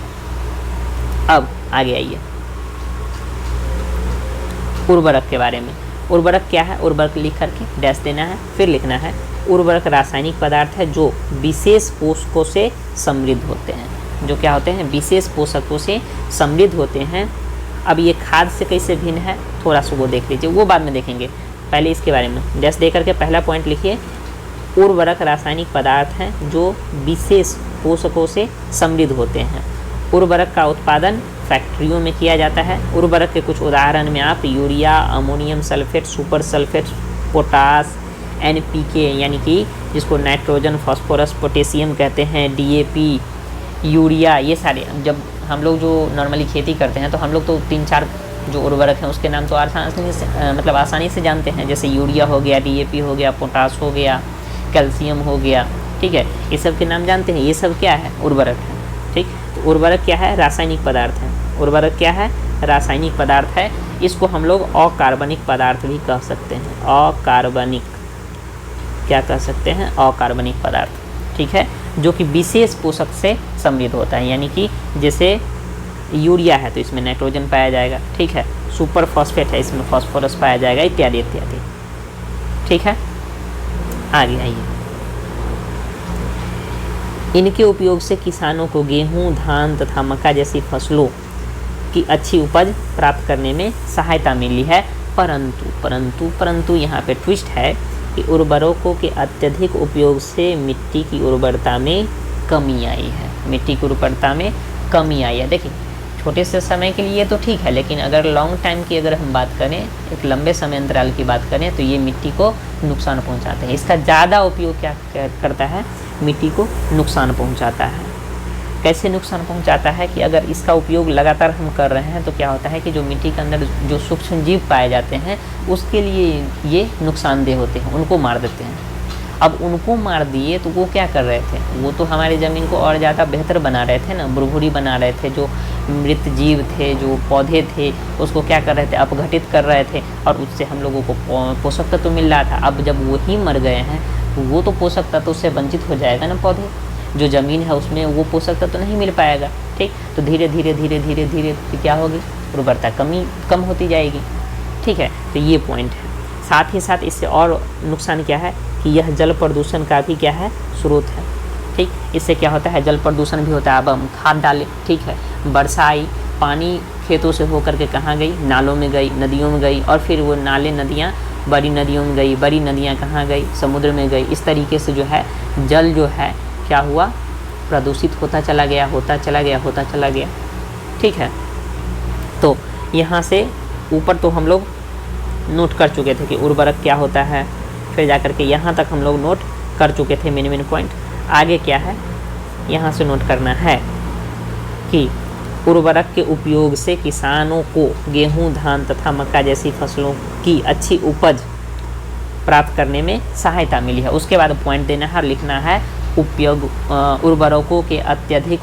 अब आगे आइए उर्वरक के बारे में। उर्वरक क्या है? उर्वरक लिख करके डैश देना है, फिर लिखना है उर्वरक रासायनिक पदार्थ है जो विशेष पोषकों से समृद्ध होते हैं। जो क्या होते हैं? विशेष पोषकों से समृद्ध होते हैं। अब ये खाद से कैसे भिन्न है थोड़ा सा वो देख लीजिए, वो बाद में देखेंगे, पहले इसके बारे में डैश दे करके पहला पॉइंट लिखिए। उर्वरक रासायनिक पदार्थ हैं जो विशेष पोषकों से समृद्ध होते हैं। उर्वरक का उत्पादन फैक्ट्रियों में किया जाता है। उर्वरक के कुछ उदाहरण में आप urea, ammonium sulphate, super sulphate, potash, NPK यानी कि जिसको नाइट्रोजन, फास्फोरस, पोटेशियम कहते हैं, DAP, यूरिया, ये सारे जब हम लोग जो नॉर्मली खेती करते हैं तो हम लोग तो 3-4 जो उर्वरक हैं उसके नाम तो आसानी से जानते हैं, जैसे यूरिया हो गया, DAP हो गया, पोटास हो गया, कैल्शियम हो गया, ठीक है, ये सब के नाम जानते हैं। ये सब क्या है? उर्वरक है, ठीक। तो उर्वरक क्या है? रासायनिक पदार्थ है। उर्वरक क्या है? रासायनिक पदार्थ है। इसको हम लोग अकार्बनिक पदार्थ भी कह सकते हैं। अकार्बनिक क्या कह सकते हैं? अकार्बनिक पदार्थ, ठीक है, जो कि विशेष पोषक से समृद्ध होता है। यानी कि जैसे यूरिया है तो इसमें नाइट्रोजन पाया जाएगा, ठीक है, सुपर फॉस्फेट है इसमें फास्फोरस पाया जाएगा, इत्यादि इत्यादि, ठीक है। आगे आइए, इनके उपयोग से किसानों को गेहूं, धान तथा मक्का जैसी फसलों की अच्छी उपज प्राप्त करने में सहायता मिली है। परंतु यहाँ पे ट्विस्ट है कि उर्वरकों के अत्यधिक उपयोग से मिट्टी की उर्वरता में कमी आई है। मिट्टी की उर्वरता में कमी आई है। देखिए, छोटे से समय के लिए तो ठीक है, लेकिन अगर लॉन्ग टाइम की अगर हम बात करें, एक लंबे समय अंतराल की बात करें, तो ये मिट्टी को नुकसान पहुंचाते हैं। इसका ज़्यादा उपयोग क्या करता है? मिट्टी को नुकसान पहुंचाता है। कैसे नुकसान पहुंचाता है कि अगर इसका उपयोग लगातार हम कर रहे हैं तो क्या होता है कि जो मिट्टी के अंदर जो सूक्ष्म जीव पाए जाते हैं उसके लिए ये नुकसानदेह होते हैं, उनको मार देते हैं। अब उनको मार दिए तो वो क्या कर रहे थे? वो तो हमारी ज़मीन को और ज़्यादा बेहतर बना रहे थे ना, भुरभुरी बना रहे थे। जो मृत जीव थे, जो पौधे थे, उसको क्या कर रहे थे? अपघटित कर रहे थे, और उससे हम लोगों को पोषक तत्व मिल रहा था। अब जब वो ही मर गए हैं तो वो तो पोषक तत्व से वंचित हो जाएगा ना पौधे। जो ज़मीन है उसमें वो पोषक तत्व नहीं मिल पाएगा, ठीक। तो धीरे धीरे क्या होगी? उर्वरता कम होती जाएगी, ठीक है। तो ये पॉइंट है। साथ ही साथ इससे और नुकसान क्या है कि यह जल प्रदूषण का भी क्या है? स्रोत है, ठीक। इससे क्या होता है? जल प्रदूषण भी होता है। अब हम खाद डालें, ठीक है, वर्षा आई, पानी खेतों से होकर के कहाँ गई? नालों में गई, नदियों में गई, और फिर वो नाले नदियाँ बड़ी नदियों में गई, बड़ी नदियाँ कहाँ गई? समुद्र में गई। इस तरीके से जो है जल जो है क्या हुआ? प्रदूषित होता चला गया, होता चला गया, होता चला गया। ठीक है, तो यहाँ से ऊपर तो हम लोग नोट कर चुके थे कि उर्वरक क्या होता है, फिर जाकर के यहाँ तक हम लोग नोट कर चुके थे मेन पॉइंट। आगे क्या है, यहाँ से नोट करना है कि उर्वरक के उपयोग से किसानों को गेहूं, धान तथा मक्का जैसी फसलों की अच्छी उपज प्राप्त करने में सहायता मिली है। उसके बाद पॉइंट देना है और लिखना है उपयोग उर्वरकों के अत्यधिक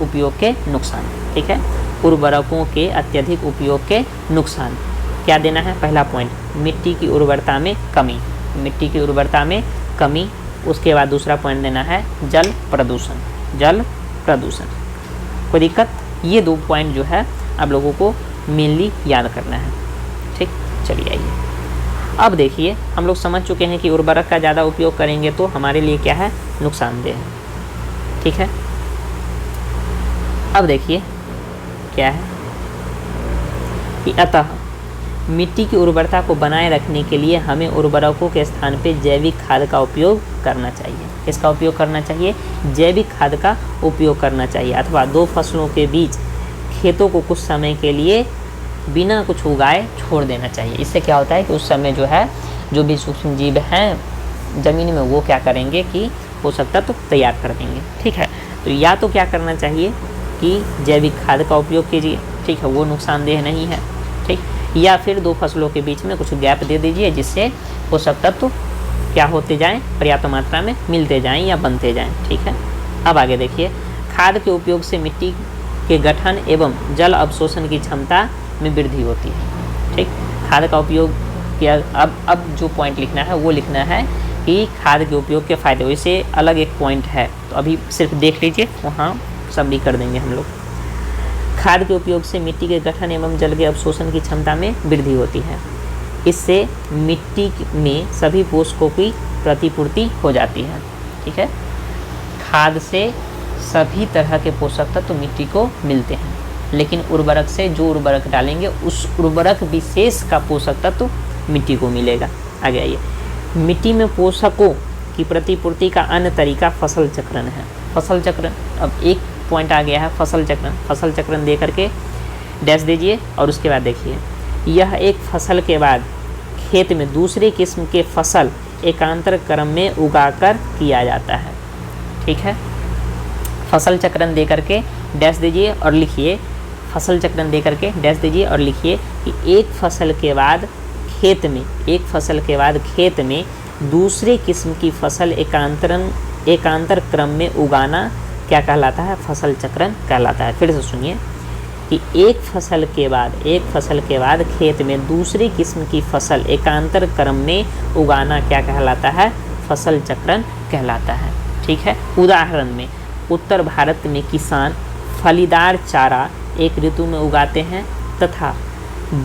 उपयोग के नुकसान। ठीक है, उर्वरकों के अत्यधिक उपयोग के नुकसान क्या देना है। पहला पॉइंट, मिट्टी की उर्वरता में कमी, मिट्टी की उर्वरता में कमी। उसके बाद दूसरा पॉइंट देना है जल प्रदूषण, जल प्रदूषण। कोई दिक्कत, ये 2 पॉइंट जो है आप लोगों को मेनली याद करना है। ठीक, चलिए आइए अब देखिए, हम लोग समझ चुके हैं कि उर्वरक का ज़्यादा उपयोग करेंगे तो हमारे लिए क्या है, नुकसानदेह है। ठीक है, अब देखिए क्या है कि अतः मिट्टी की उर्वरता को बनाए रखने के लिए हमें उर्वरकों के स्थान पे जैविक खाद का उपयोग करना चाहिए। इसका उपयोग करना चाहिए, जैविक खाद का उपयोग करना चाहिए, अथवा 2 फसलों के बीच खेतों को कुछ समय के लिए बिना कुछ उगाए छोड़ देना चाहिए। इससे क्या होता है कि उस समय जो है जो भी सूक्ष्म जीव हैं ज़मीन में वो क्या करेंगे कि पोषक तत्व तैयार कर देंगे। ठीक है, तो या तो क्या करना चाहिए कि जैविक खाद का उपयोग कीजिए, ठीक है, वो नुकसानदेह नहीं है। ठीक, या फिर 2 फसलों के बीच में कुछ गैप दे दीजिए जिससे पोषक तत्व क्या होते जाएं, पर्याप्त मात्रा में मिलते जाएं या बनते जाएं। ठीक है, अब आगे देखिए, खाद के उपयोग से मिट्टी के गठन एवं जल अवशोषण की क्षमता में वृद्धि होती है। ठीक, खाद का उपयोग किया। अब जो पॉइंट लिखना है वो लिखना है कि खाद के उपयोग के फायदे, वैसे अलग एक पॉइंट है तो अभी सिर्फ देख लीजिए, वहाँ सब भी कर देंगे हम लोग। खाद के उपयोग से मिट्टी के गठन एवं जल के अवशोषण की क्षमता में वृद्धि होती है। इससे मिट्टी में सभी पोषकों की प्रतिपूर्ति हो जाती है। ठीक है, खाद से सभी तरह के पोषक तत्व मिट्टी को मिलते हैं, लेकिन उर्वरक से जो उर्वरक डालेंगे उस उर्वरक विशेष का पोषक तत्व मिट्टी को मिलेगा। आगे आइए, मिट्टी में पोषकों की प्रतिपूर्ति का अन्य तरीका फसल चक्रण है। फसल चक्रण, अब एक पॉइंट आ गया है फसल चक्रण। फसल चक्रण दे करके डैश दीजिए और उसके बाद देखिए, यह एक फसल के बाद खेत में दूसरे किस्म के फसल एकांतर क्रम में उगाकर किया जाता है। ठीक है, फसल चक्रण दे करके डैश दीजिए और लिखिए, फसल चक्रण दे करके डैश दीजिए और लिखिए कि एक फसल के बाद खेत में दूसरे किस्म की फसल एकांतर क्रम में उगाना क्या कहलाता है, फसल चक्रण कहलाता है। फिर से सुनिए कि एक फसल के बाद खेत में दूसरी किस्म की फसल एकांतर क्रम में उगाना क्या कहलाता है, फसल चक्रण कहलाता है। ठीक है, उदाहरण में उत्तर भारत में किसान फलीदार चारा एक ऋतु में उगाते हैं तथा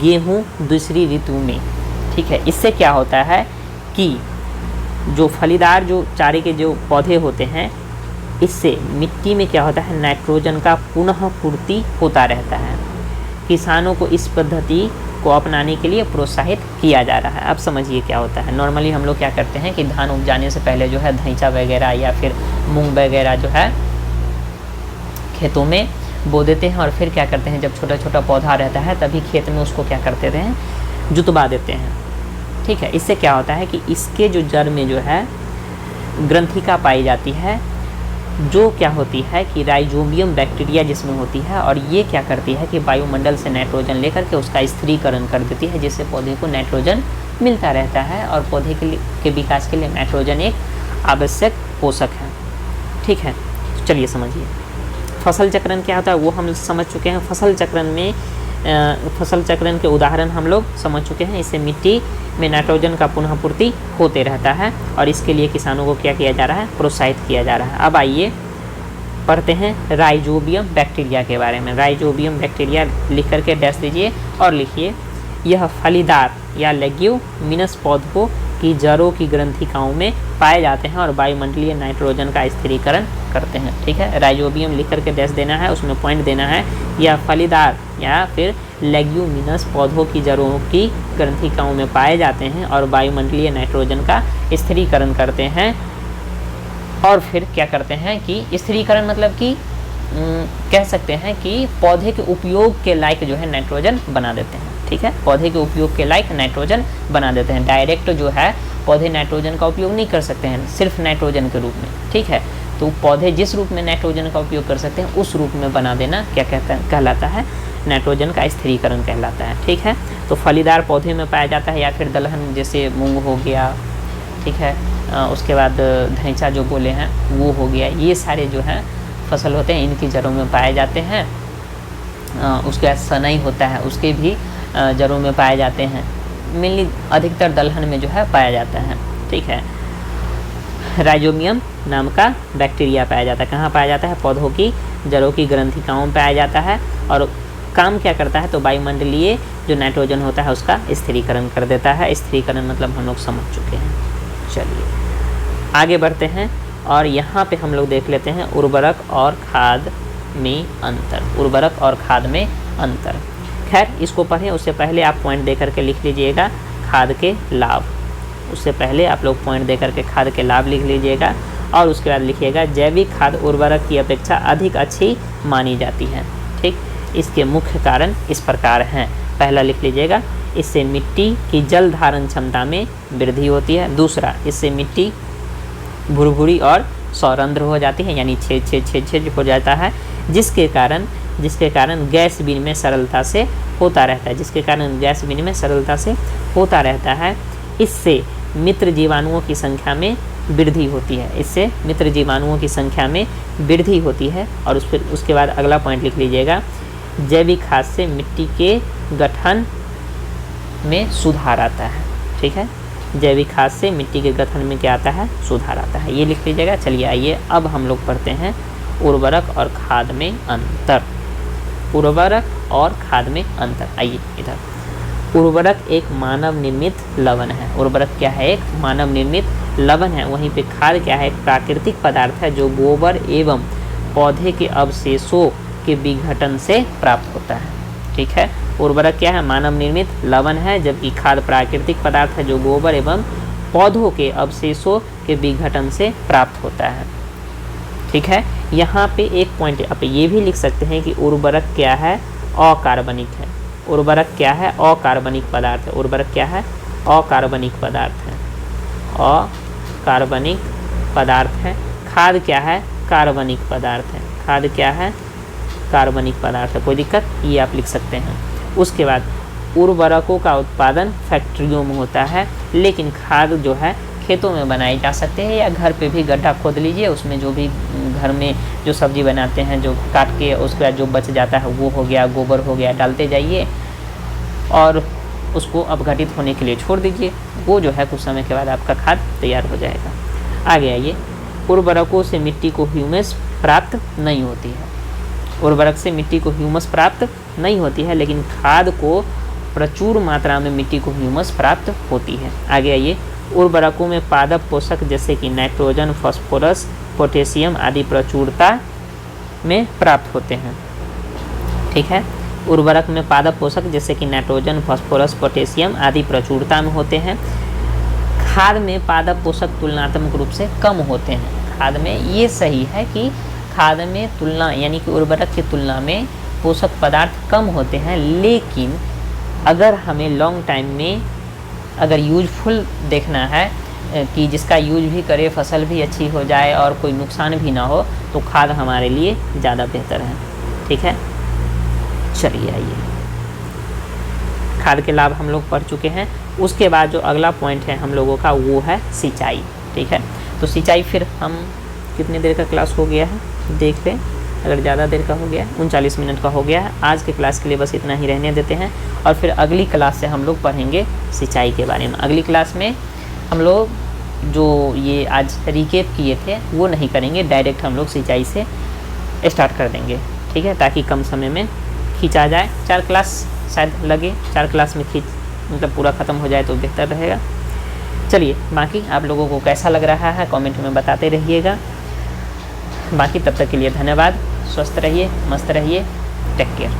गेहूं दूसरी ऋतु में। ठीक है, इससे क्या होता है कि जो फलीदार जो चारे के जो पौधे होते हैं, इससे मिट्टी में क्या होता है, नाइट्रोजन का पुनः पूर्ति होता रहता है। किसानों को इस पद्धति को अपनाने के लिए प्रोत्साहित किया जा रहा है। अब समझिए क्या होता है। नॉर्मली हम लोग क्या करते हैं कि धान उग जाने से पहले जो है धैंचा वगैरह या फिर मूंग वगैरह जो है खेतों में बो देते हैं और फिर क्या करते हैं, जब छोटा छोटा पौधा रहता है तभी खेत में उसको क्या करते हैं, जुतवा देते हैं। ठीक है, इससे क्या होता है कि इसके जो जड़ में जो है ग्रंथिका पाई जाती है, जो क्या होती है कि राइजोबियम बैक्टीरिया जिसमें होती है, और ये क्या करती है कि वायुमंडल से नाइट्रोजन लेकर के उसका स्थिरीकरण कर देती है, जिससे पौधे को नाइट्रोजन मिलता रहता है। और पौधे के विकास के लिए नाइट्रोजन एक आवश्यक पोषक है। ठीक है, तो चलिए समझिए फसल चक्रण क्या होता है वो हम समझ चुके हैं। फसल चक्रण के उदाहरण हम लोग समझ चुके हैं। इससे मिट्टी में नाइट्रोजन का पुनः पूर्ति होते रहता है और इसके लिए किसानों को क्या किया जा रहा है, प्रोत्साहित किया जा रहा है। अब आइए पढ़ते हैं राइजोबियम बैक्टीरिया के बारे में। राइजोबियम बैक्टीरिया लिख करके डैश दीजिए और लिखिए, यह फलीदार या लेग्यूमिनस पौधों की जड़ों की ग्रंथिकाओं में पाए जाते हैं और वायुमंडलीय नाइट्रोजन का स्थिरीकरण करते हैं। ठीक है, राइजोबियम लिख करके डैश देना है, उसमें पॉइंट देना है, यह फलीदार या फिर लेग्यूमिनस पौधों की जड़ों की ग्रंथिकाओं में पाए जाते हैं और वायुमंडलीय नाइट्रोजन का स्थिरीकरण करते हैं। और फिर क्या करते हैं कि स्थिरीकरण मतलब कि कह सकते हैं कि पौधे के उपयोग के लायक जो है नाइट्रोजन बना देते हैं। ठीक है, पौधे के उपयोग के लायक नाइट्रोजन बना देते हैं। डायरेक्ट जो है पौधे नाइट्रोजन का उपयोग नहीं कर सकते हैं, सिर्फ नाइट्रोजन के रूप में। ठीक है, तो पौधे जिस रूप में नाइट्रोजन का उपयोग कर सकते हैं उस रूप में बना देना क्या कहलाता है, नाइट्रोजन का स्थिरीकरण कहलाता है। ठीक है, तो फलीदार पौधे में पाया जाता है या फिर दलहन जैसे मूंग हो गया, ठीक है, उसके बाद धैंचा जो बोले हैं वो हो गया, ये सारे जो हैं फसल होते हैं इनकी जड़ों में पाए जाते हैं। उसके बाद सनई होता है, उसके भी जड़ों में पाए जाते हैं। मेनली अधिकतर दलहन में जो है पाया जाता है। ठीक है, राइजोबियम नाम का बैक्टीरिया पाया जाता है। कहाँ पाया जाता है, पौधों की जड़ों की ग्रंथिकाओं में पाया जाता है। और काम क्या करता है, तो वायुमंडलीय जो नाइट्रोजन होता है उसका स्थिरीकरण कर देता है। स्थिरीकरण मतलब हम लोग समझ चुके हैं। चलिए आगे बढ़ते हैं और यहाँ पे हम लोग देख लेते हैं उर्वरक और खाद में अंतर। उर्वरक और खाद में अंतर, खैर इसको पढ़ें उससे पहले आप पॉइंट दे करके लिख लीजिएगा खाद के लाभ। उससे पहले आप लोग पॉइंट दे करके खाद के लाभ लिख लीजिएगा और उसके बाद लिखिएगा जैविक खाद उर्वरक की अपेक्षा अधिक अच्छी मानी जाती है। ठीक, इसके मुख्य कारण इस प्रकार हैं। पहला लिख लीजिएगा, इससे मिट्टी की जल धारण क्षमता में वृद्धि होती है। दूसरा, इससे मिट्टी भुरभुरी और सौरंध्र हो जाती है, यानी छेद हो जाता है, जिसके कारण गैस विनिमय सरलता से होता रहता है। जिसके कारण गैस विनिमय सरलता से होता रहता है। इससे मित्र जीवाणुओं की संख्या में वृद्धि होती है। इससे मित्र जीवाणुओं की संख्या में वृद्धि होती है। और उसके बाद अगला पॉइंट लिख लीजिएगा, जैविक खाद से मिट्टी के गठन में सुधार आता है। ठीक है, जैविक खाद से मिट्टी के गठन में क्या आता है, सुधार आता है, ये लिख लीजिएगा। चलिए आइए अब हम लोग पढ़ते हैं उर्वरक और खाद में अंतर। उर्वरक और खाद में अंतर, आइए इधर। उर्वरक एक मानव निर्मित लवण है। उर्वरक क्या है, एक मानव निर्मित लवण है। वहीं पे खाद क्या है, एक प्राकृतिक पदार्थ है जो गोबर एवं पौधे के अवशेषों के विघटन से प्राप्त होता है। ठीक है, उर्वरक क्या है, मानव निर्मित लवण है, जबकि खाद प्राकृतिक पदार्थ है जो गोबर एवं पौधों के अवशेषों के विघटन से प्राप्त होता है। ठीक है, यहाँ पे एक पॉइंट आप ये भी लिख सकते हैं कि उर्वरक क्या है, अकार्बनिक है। उर्वरक क्या है, अकार्बनिक पदार्थ है। उर्वरक क्या है, अकार्बनिक पदार्थ है, अकार्बनिक पदार्थ है। खाद क्या है, कार्बनिक पदार्थ है। खाद क्या है, कार्बनिक पदार्थ है। कोई दिक्कत, ये आप लिख सकते हैं। उसके बाद उर्वरकों का उत्पादन फैक्ट्रियों में होता है, लेकिन खाद जो है खेतों में बनाए जा सकते हैं या घर पे भी गड्ढा खोद लीजिए, उसमें जो भी घर में जो सब्जी बनाते हैं जो काट के उसके बाद जो बच जाता है वो हो गया, गोबर हो गया, डालते जाइए और उसको अपघटित होने के लिए छोड़ दीजिए। वो जो है कुछ समय के बाद आपका खाद तैयार हो जाएगा। आगे आइए, उर्वरकों से मिट्टी को ह्यूमस प्राप्त नहीं होती है। उर्वरक से मिट्टी को ह्यूमस प्राप्त नहीं होती है, लेकिन खाद को प्रचुर मात्रा में मिट्टी को ह्यूमस प्राप्त होती है। आगे आइए, उर्वरकों में पादप पोषक जैसे कि नाइट्रोजन, फास्फोरस, पोटेशियम आदि प्रचुरता में प्राप्त होते हैं। ठीक है, उर्वरक में पादप पोषक जैसे कि नाइट्रोजन, फास्फोरस, पोटेशियम आदि प्रचुरता में होते हैं। खाद में पादप पोषक तुलनात्मक रूप से कम होते हैं। खाद में ये सही है कि खाद में तुलना यानी कि उर्वरक की तुलना में पोषक पदार्थ कम होते हैं, लेकिन अगर हमें लॉन्ग टाइम में अगर यूजफुल देखना है कि जिसका यूज भी करे, फसल भी अच्छी हो जाए और कोई नुकसान भी ना हो, तो खाद हमारे लिए ज़्यादा बेहतर है। ठीक है, चलिए आइए, खाद के लाभ हम लोग पढ़ चुके हैं। उसके बाद जो अगला पॉइंट है हम लोगों का वो है सिंचाई। ठीक है, तो सिंचाई फिर हम कितनी देर का क्लास हो गया है देख लें। अगर ज़्यादा देर का हो गया है, 39 मिनट का हो गया है। आज के क्लास के लिए बस इतना ही रहने देते हैं और फिर अगली क्लास से हम लोग पढ़ेंगे सिंचाई के बारे में। अगली क्लास में हम लोग जो ये आज रिकेप किए थे वो नहीं करेंगे, डायरेक्ट हम लोग सिंचाई से स्टार्ट कर देंगे। ठीक है, ताकि कम समय में खींचा जाए। 4 क्लास शायद लगे, 4 क्लास में मतलब पूरा ख़त्म हो जाए तो बेहतर रहेगा। चलिए, बाकी आप लोगों को कैसा लग रहा है कमेंट में बताते रहिएगा। बाकी तब तक के लिए धन्यवाद। स्वस्थ रहिए, मस्त रहिए, टेक केयर।